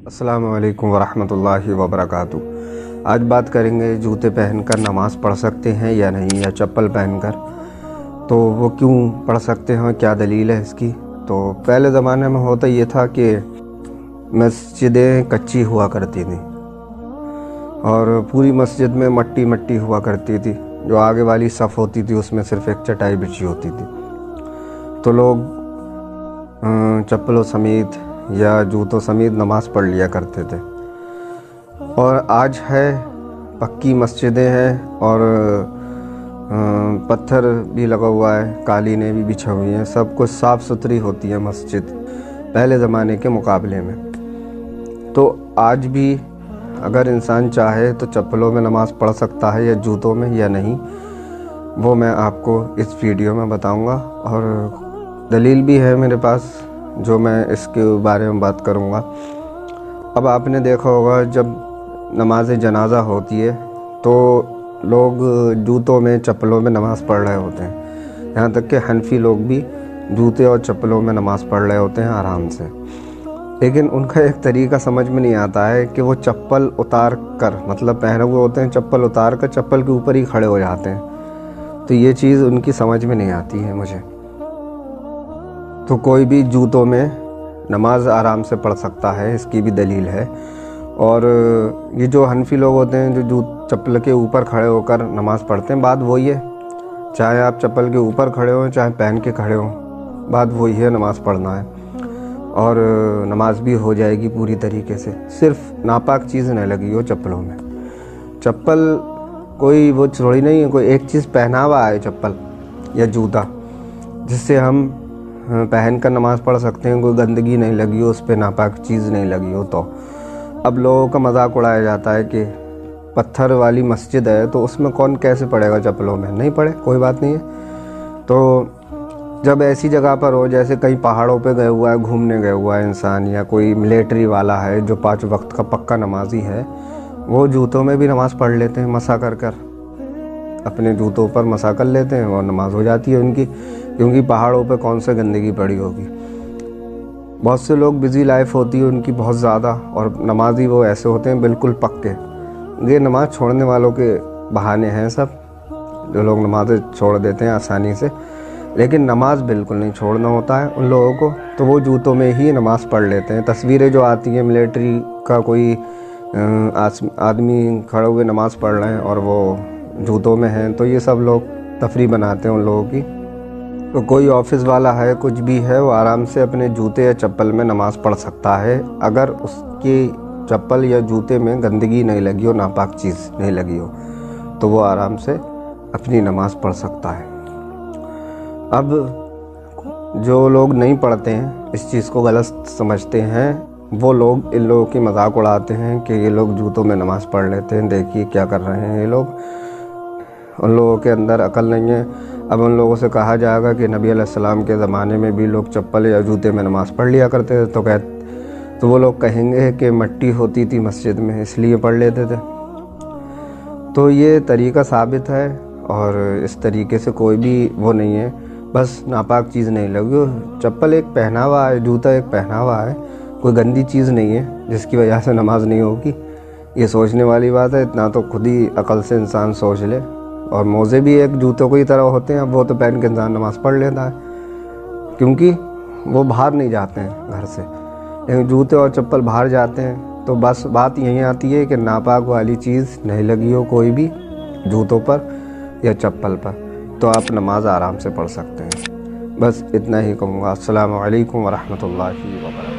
अस्सलामु अलैकुम वरहमतुल्लाहि वबरकातुहू। आज बात करेंगे जूते पहनकर नमाज़ पढ़ सकते हैं या नहीं, या चप्पल पहनकर, तो वो क्यों पढ़ सकते हैं, क्या दलील है इसकी। तो पहले ज़माने में होता ये था कि मस्जिदें कच्ची हुआ करती थी और पूरी मस्जिद में मट्टी मट्टी हुआ करती थी। जो आगे वाली सफ़ होती थी उसमें सिर्फ़ एक चटाई बिछी होती थी, तो लोग चप्पलों समेत या जूतों समेत नमाज़ पढ़ लिया करते थे। और आज है पक्की मस्जिदें हैं और पत्थर भी लगा हुआ है, कालीनें भी बिछा हुई हैं, सब कुछ साफ़ सुथरी होती है मस्जिद पहले ज़माने के मुकाबले में। तो आज भी अगर इंसान चाहे तो चप्पलों में नमाज़ पढ़ सकता है या जूतों में या नहीं, वो मैं आपको इस वीडियो में बताऊंगा। और दलील भी है मेरे पास जो मैं इसके बारे में बात करूंगा। अब आपने देखा होगा जब नमाज जनाजा होती है तो लोग जूतों में चप्पलों में नमाज़ पढ़ रहे होते हैं। यहाँ तक कि हनफी लोग भी जूते और चप्पलों में नमाज़ पढ़ रहे होते हैं आराम से। लेकिन उनका एक तरीका समझ में नहीं आता है कि वो चप्पल उतार कर, मतलब पहने हुए होते हैं, चप्पल उतार कर चप्पल के ऊपर ही खड़े हो जाते हैं। तो ये चीज़ उनकी समझ में नहीं आती है मुझे। तो कोई भी जूतों में नमाज आराम से पढ़ सकता है, इसकी भी दलील है। और ये जो हनफी लोग होते हैं जो चप्पल के ऊपर खड़े होकर नमाज़ पढ़ते हैं, बात वही है। चाहे आप चप्पल के ऊपर खड़े हों चाहे पहन के खड़े हों, बात वही है, नमाज़ पढ़ना है और नमाज भी हो जाएगी पूरी तरीके से। सिर्फ नापाक चीज़ नहीं लगी हो चप्पलों में। चप्पल कोई वो थोड़ी नहीं है, कोई एक चीज़ पहना हुआ है चप्पल या जूता जिससे हम पहन कर नमाज़ पढ़ सकते हैं। कोई गंदगी नहीं लगी हो, उस पर नापाक चीज़ नहीं लगी हो। तो अब लोगों का मजाक उड़ाया जाता है कि पत्थर वाली मस्जिद है तो उसमें कौन कैसे पढ़ेगा चप्पलों में। नहीं पढ़े, कोई बात नहीं है। तो जब ऐसी जगह पर हो, जैसे कहीं पहाड़ों पे गए हुआ है, घूमने गए हुआ है इंसान, या कोई मिलिट्री वाला है जो 5 वक्त का पक्का नमाजी है, वो जूतों में भी नमाज़ पढ़ लेते हैं, मसा कर कर अपने जूतों पर मसा कर लेते हैं और नमाज़ हो जाती है उनकी, क्योंकि पहाड़ों पे कौन सी गंदगी पड़ी होगी। बहुत से लोग बिज़ी लाइफ होती है उनकी बहुत ज़्यादा, और नमाजी वो ऐसे होते हैं बिल्कुल पक्के। ये नमाज़ छोड़ने वालों के बहाने हैं सब, जो लोग नमाज़ें छोड़ देते हैं आसानी से। लेकिन नमाज बिल्कुल नहीं छोड़ना होता है उन लोगों को, तो वो जूतों में ही नमाज़ पढ़ लेते हैं। तस्वीरें जो आती हैं मिलिट्री का कोई आदमी खड़े हुए नमाज़ पढ़ रहे हैं और वो जूतों में हैं, तो ये सब लोग तफरीह बनाते हैं उन लोगों की। तो कोई ऑफिस वाला है, कुछ भी है, वो आराम से अपने जूते या चप्पल में नमाज़ पढ़ सकता है अगर उसकी चप्पल या जूते में गंदगी नहीं लगी हो, नापाक चीज़ नहीं लगी हो, तो वो आराम से अपनी नमाज़ पढ़ सकता है। अब जो लोग नहीं पढ़ते हैं, इस चीज़ को गलत समझते हैं, वो लोग इन लोगों की मजाक उड़ाते हैं कि ये लोग जूतों में नमाज़ पढ़ लेते हैं, देखिए क्या कर रहे हैं ये लोग, उन लोगों के अंदर अकल नहीं है। अब उन लोगों से कहा जाएगा कि नबी अलैहिस्सलाम के ज़माने में भी लोग चप्पल या जूते में नमाज़ पढ़ लिया करते थे, तो वो लोग कहेंगे कि मिट्टी होती थी मस्जिद में इसलिए पढ़ लेते थे। तो ये तरीका साबित है और इस तरीके से कोई भी वो नहीं है, बस नापाक चीज़ नहीं लगी। चप्पल एक पहनावा है, जूता एक पहनावा है, कोई गंदी चीज़ नहीं है जिसकी वजह से नमाज नहीं होगी। ये सोचने वाली बात है, इतना तो खुद ही अकल से इंसान सोच ले। और मोज़े भी एक जूतों की तरह होते हैं, अब वो तो पहन के इंसान नमाज़ पढ़ लेता है क्योंकि वो बाहर नहीं जाते हैं घर से। लेकिन जूते और चप्पल बाहर जाते हैं, तो बस बात यही आती है कि नापाक वाली चीज़ नहीं लगी हो कोई भी जूतों पर या चप्पल पर, तो आप नमाज आराम से पढ़ सकते हैं। बस इतना ही कहूँगा। अस्सलामु अलैकुम वरहमतुल्लाहि वबरकातुहू।